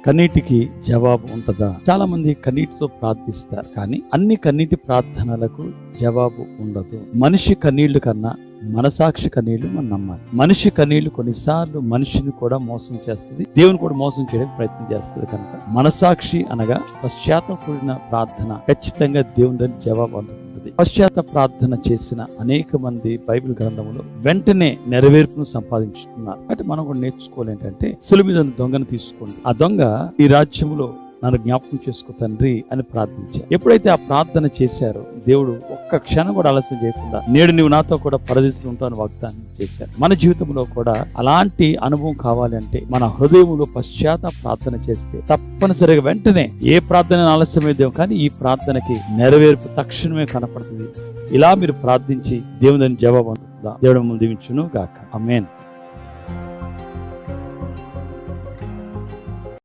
కన్నీటికి జవాబు ఉంటుందా? చాలా మంది కన్నీటితో ప్రార్థిస్తారు, కానీ అన్ని కన్నీటి ప్రార్థనలకు జవాబు ఉండదు. మనిషి కన్నీళ్లు కన్నా మనసాక్షి కన్నీళ్లు మనం నమ్మాలి. మనిషి కన్నీళ్లు కొన్నిసార్లు మనిషిని కూడా మోసం చేస్తుంది, దేవుని కూడా మోసం చేయడానికి ప్రయత్నం చేస్తుంది. కనుక మనసాక్షి అనగా పశ్చాత్తాపూరిన ప్రార్థన ఖచ్చితంగా దేవుని దగ్గర జవాబు అందుకుంటుంది. పశ్చాత్తాప ప్రార్థన చేసిన అనేక మంది బైబిల్ గ్రంథంలో వెంటనే నెరవేర్పును సంపాదించుకున్నారు. అంటే మనం కూడా నేర్చుకోవాలి ఏంటంటే, సులువు దొంగను తీసుకోండి. ఆ దొంగ ఈ రాజ్యంలో నన్ను జ్ఞాపకం చేసుకో తండ్రి అని ప్రార్థించారు. ఎప్పుడైతే ఆ ప్రార్థన చేశారో దేవుడు ఒక్క క్షణం కూడా ఆలస్యం చేయకుండా నేడు నువ్వు నాతో కూడా పరదేశంలో ఉంటావని వాగ్దానం చేశారు. మన జీవితంలో కూడా అలాంటి అనుభవం కావాలి అంటే మన హృదయంలో పశ్చాత్తాప ప్రార్థన చేస్తే తప్పనిసరిగా వెంటనే ఏ ప్రార్థన ఆలస్యమైందేమో కానీ ఈ ప్రార్థనకి నెరవేర్పు తక్షణమే కనపడుతుంది. ఇలా మీరు ప్రార్థించి దేవుని జవాబు అందుతుందా? దేవుడు మిమ్మల్ని దీవించును గాక. ఆమేన్.